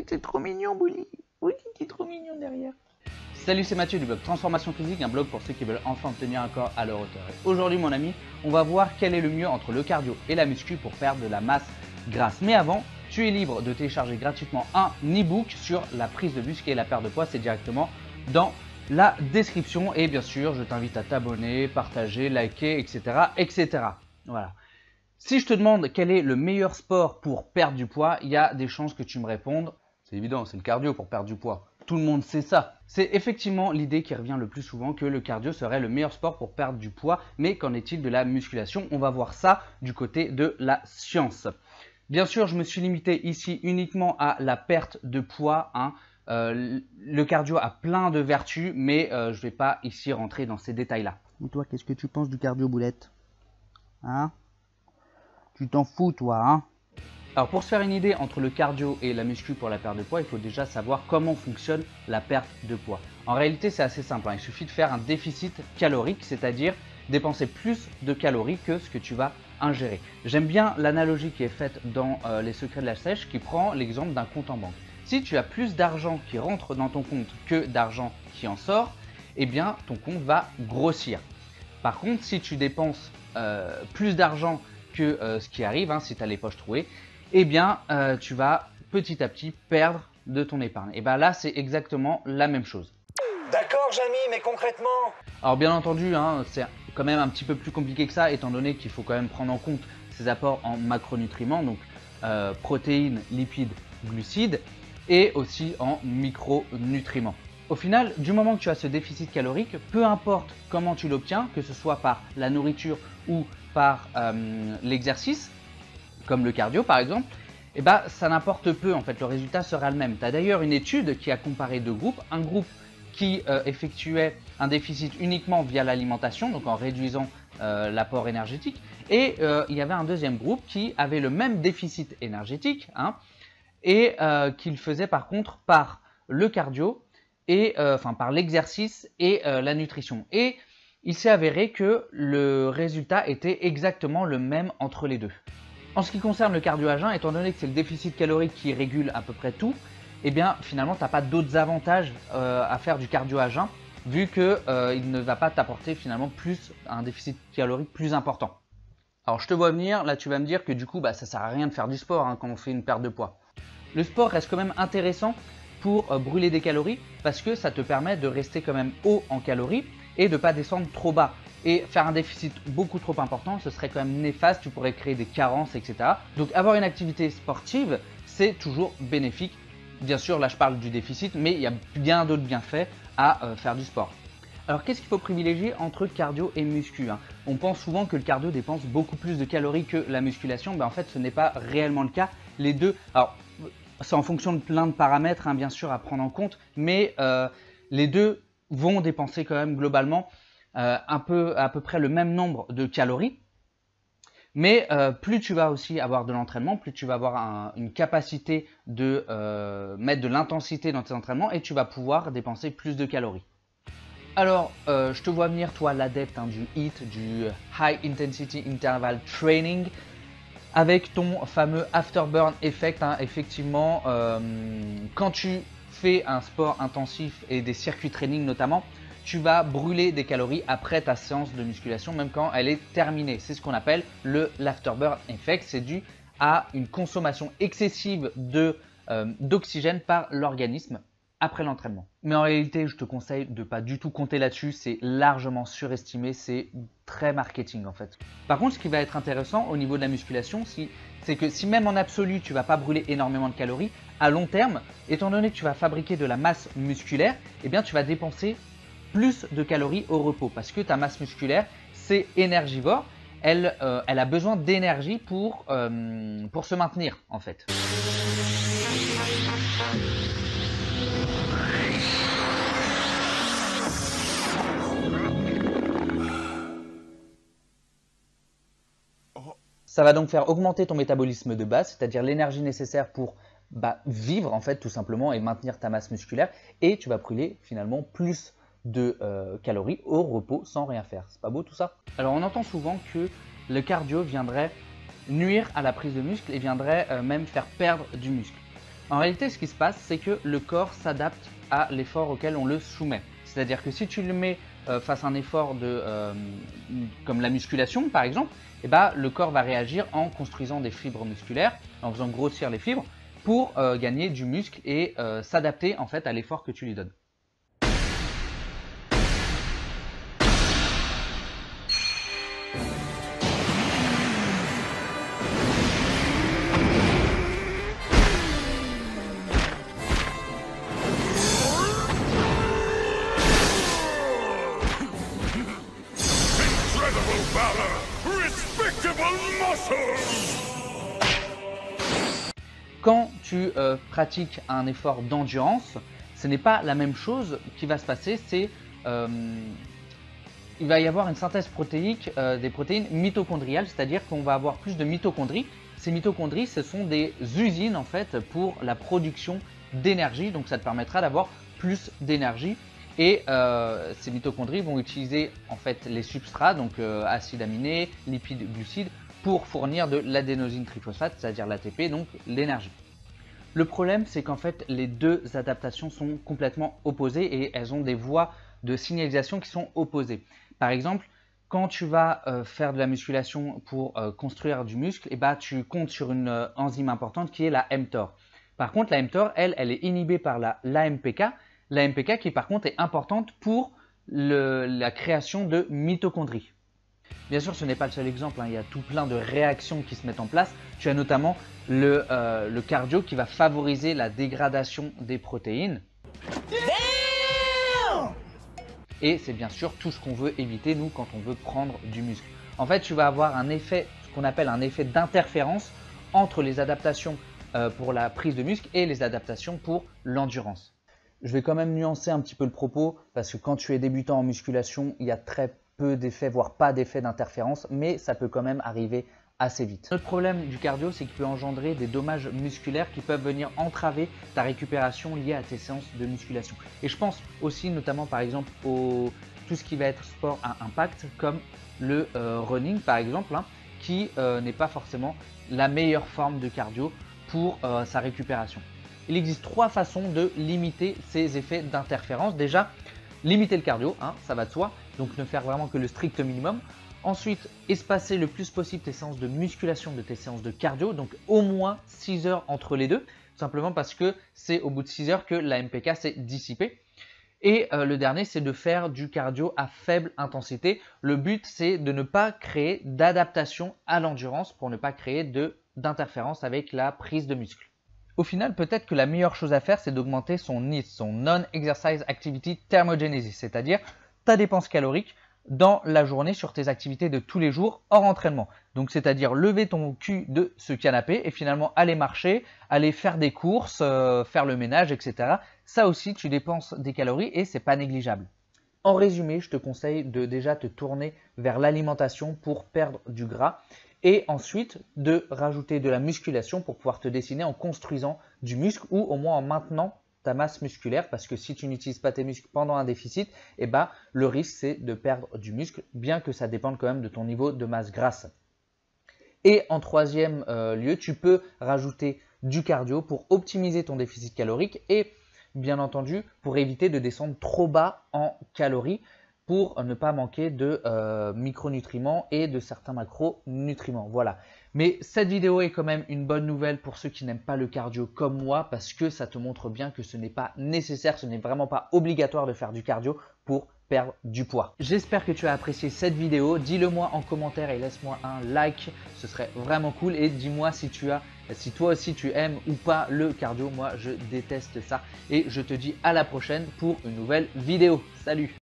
C'est trop mignon, Bouli. Oui, c'est trop mignon derrière. Salut, c'est Mathieu du blog Transformation Physique, un blog pour ceux qui veulent enfin obtenir un corps à leur hauteur. Aujourd'hui, mon ami, on va voir quel est le mieux entre le cardio et la muscu pour perdre de la masse grasse. Mais avant, tu es libre de télécharger gratuitement un e-book sur la prise de muscle et la perte de poids. C'est directement dans la description. Et bien sûr, je t'invite à t'abonner, partager, liker, etc., etc. Voilà. Si je te demande quel est le meilleur sport pour perdre du poids, il y a des chances que tu me répondes. C'est évident, c'est le cardio pour perdre du poids. Tout le monde sait ça. C'est effectivement l'idée qui revient le plus souvent que le cardio serait le meilleur sport pour perdre du poids. Mais qu'en est-il de la musculation? On va voir ça du côté de la science. Bien sûr, je me suis limité ici uniquement à la perte de poids. Le cardio a plein de vertus, mais je ne vais pas ici rentrer dans ces détails-là. Et toi, qu'est-ce que tu penses du cardio, Boulette? Hein? Tu t'en fous, toi, hein? Alors pour se faire une idée entre le cardio et la muscu pour la perte de poids, il faut déjà savoir comment fonctionne la perte de poids. En réalité, c'est assez simple, hein. Il suffit de faire un déficit calorique, c'est-à-dire dépenser plus de calories que ce que tu vas ingérer. J'aime bien l'analogie qui est faite dans Les Secrets de la Sèche qui prend l'exemple d'un compte en banque. Si tu as plus d'argent qui rentre dans ton compte que d'argent qui en sort, eh bien ton compte va grossir. Par contre, si tu dépenses plus d'argent que ce qui arrive, hein, si tu as les poches trouées, eh bien tu vas petit à petit perdre de ton épargne. Et bien là, c'est exactement la même chose. D'accord, Jamy, mais concrètement? Alors bien entendu, hein, c'est quand même un petit peu plus compliqué que ça, étant donné qu'il faut quand même prendre en compte ces apports en macronutriments, donc protéines, lipides, glucides, et aussi en micronutriments. Au final, du moment que tu as ce déficit calorique, peu importe comment tu l'obtiens, que ce soit par la nourriture ou par l'exercice, comme le cardio par exemple, eh ben, ça n'importe peu en fait, le résultat sera le même. Tu as d'ailleurs une étude qui a comparé deux groupes, un groupe qui effectuait un déficit uniquement via l'alimentation, donc en réduisant l'apport énergétique, et il y avait un deuxième groupe qui avait le même déficit énergétique, hein, et qu'il faisait par contre par le cardio, et par l'exercice et la nutrition. Et il s'est avéré que le résultat était exactement le même entre les deux. En ce qui concerne le cardio à jeun, étant donné que c'est le déficit calorique qui régule à peu près tout, eh bien finalement tu n'as pas d'autres avantages à faire du cardio à jeun, vu qu'il ne va pas t'apporter finalement plus un déficit calorique plus important. Alors je te vois venir, là tu vas me dire que du coup ça ne sert à rien de faire du sport hein, quand on fait une perte de poids. Le sport reste quand même intéressant pour brûler des calories parce que ça te permet de rester quand même haut en calories et de ne pas descendre trop bas. Et faire un déficit beaucoup trop important, ce serait quand même néfaste, tu pourrais créer des carences, etc. Donc avoir une activité sportive, c'est toujours bénéfique. Bien sûr, là je parle du déficit, mais il y a bien d'autres bienfaits à faire du sport. Alors qu'est-ce qu'il faut privilégier entre cardio et muscu, hein? On pense souvent que le cardio dépense beaucoup plus de calories que la musculation, en fait ce n'est pas réellement le cas. Les deux, alors c'est en fonction de plein de paramètres hein, bien sûr à prendre en compte, mais les deux vont dépenser quand même globalement à peu près le même nombre de calories. Mais plus tu vas aussi avoir de l'entraînement, plus tu vas avoir une capacité de mettre de l'intensité dans tes entraînements et tu vas pouvoir dépenser plus de calories. Alors, je te vois venir, toi, l'adepte hein, du HIIT, du High Intensity Interval Training, avec ton fameux Afterburn Effect. Hein, effectivement, quand tu fais un sport intensif et des circuits training notamment, tu vas brûler des calories après ta séance de musculation, même quand elle est terminée. C'est ce qu'on appelle l'Afterburn Effect. C'est dû à une consommation excessive d'oxygène par l'organisme après l'entraînement. Mais en réalité, je te conseille de pas du tout compter là-dessus, c'est largement surestimé, c'est très marketing en fait. Par contre, ce qui va être intéressant au niveau de la musculation, c'est que si même en absolu, tu vas pas brûler énormément de calories, à long terme, étant donné que tu vas fabriquer de la masse musculaire, eh bien tu vas dépenser plus de calories au repos parce que ta masse musculaire, c'est énergivore, elle a besoin d'énergie pour se maintenir en fait. Ça va donc faire augmenter ton métabolisme de base, c'est-à-dire l'énergie nécessaire pour vivre en fait tout simplement et maintenir ta masse musculaire, et tu vas brûler finalement plus de calories au repos sans rien faire. C'est pas beau tout ça? Alors on entend souvent que le cardio viendrait nuire à la prise de muscle et viendrait même faire perdre du muscle. En réalité, ce qui se passe, c'est que le corps s'adapte à l'effort auquel on le soumet. C'est-à-dire que si tu le mets face à un effort comme la musculation par exemple, eh ben, le corps va réagir en construisant des fibres musculaires, en faisant grossir les fibres pour gagner du muscle et s'adapter en fait à l'effort que tu lui donnes. Quand tu pratiques un effort d'endurance, ce n'est pas la même chose qui va se passer, il va y avoir une synthèse protéique des protéines mitochondriales, c'est-à-dire qu'on va avoir plus de mitochondries. Ces mitochondries, ce sont des usines en fait pour la production d'énergie, donc ça te permettra d'avoir plus d'énergie. Et ces mitochondries vont utiliser en fait les substrats, donc acides aminés, lipides, glucides, pour fournir de l'adénosine triphosphate, c'est-à-dire l'ATP, donc l'énergie. Le problème, c'est qu'en fait, les deux adaptations sont complètement opposées et elles ont des voies de signalisation qui sont opposées. Par exemple, quand tu vas faire de la musculation pour construire du muscle, et bah, tu comptes sur une enzyme importante qui est la mTOR. Par contre, la mTOR, elle est inhibée par l'AMPK. L'AMPK qui par contre est importante pour la création de mitochondries. Bien sûr, ce n'est pas le seul exemple, hein. Il y a tout plein de réactions qui se mettent en place. Tu as notamment le cardio qui va favoriser la dégradation des protéines. Et c'est bien sûr tout ce qu'on veut éviter, nous, quand on veut prendre du muscle. En fait, tu vas avoir un effet, ce qu'on appelle un effet d'interférence entre les adaptations pour la prise de muscle et les adaptations pour l'endurance. Je vais quand même nuancer un petit peu le propos parce que quand tu es débutant en musculation, il y a très peu d'effets, voire pas d'effets d'interférence, mais ça peut quand même arriver assez vite. Notre problème du cardio, c'est qu'il peut engendrer des dommages musculaires qui peuvent venir entraver ta récupération liée à tes séances de musculation. Et je pense aussi notamment par exemple tout ce qui va être sport à impact comme le running par exemple, hein, qui n'est pas forcément la meilleure forme de cardio pour sa récupération. Il existe 3 façons de limiter ces effets d'interférence. Déjà, limiter le cardio, hein, ça va de soi, donc ne faire vraiment que le strict minimum. Ensuite, espacer le plus possible tes séances de musculation de tes séances de cardio, donc au moins 6 heures entre les deux, tout simplement parce que c'est au bout de 6 heures que la MPK s'est dissipée. Et le dernier, c'est de faire du cardio à faible intensité. Le but, c'est de ne pas créer d'adaptation à l'endurance pour ne pas créer d'interférence avec la prise de muscle. Au final, peut-être que la meilleure chose à faire, c'est d'augmenter son NEAT, son Non-Exercise Activity Thermogenesis, c'est-à-dire ta dépense calorique dans la journée sur tes activités de tous les jours hors entraînement. Donc c'est-à-dire lever ton cul de ce canapé et finalement aller marcher, aller faire des courses, faire le ménage, etc. Ça aussi, tu dépenses des calories et c'est pas négligeable. En résumé, je te conseille de déjà te tourner vers l'alimentation pour perdre du gras et ensuite de rajouter de la musculation pour pouvoir te dessiner en construisant du muscle ou au moins en maintenant ta masse musculaire, parce que si tu n'utilises pas tes muscles pendant un déficit, eh ben, le risque c'est de perdre du muscle, bien que ça dépende quand même de ton niveau de masse grasse. Et en troisième lieu, tu peux rajouter du cardio pour optimiser ton déficit calorique et bien entendu pour éviter de descendre trop bas en calories, pour ne pas manquer de micronutriments et de certains macronutriments. Voilà. Mais cette vidéo est quand même une bonne nouvelle pour ceux qui n'aiment pas le cardio comme moi, parce que ça te montre bien que ce n'est pas nécessaire, ce n'est vraiment pas obligatoire de faire du cardio pour perdre du poids. J'espère que tu as apprécié cette vidéo. Dis-le moi en commentaire et laisse-moi un like, ce serait vraiment cool. Et dis-moi si toi aussi tu aimes ou pas le cardio. Moi je déteste ça. Et je te dis à la prochaine pour une nouvelle vidéo. Salut!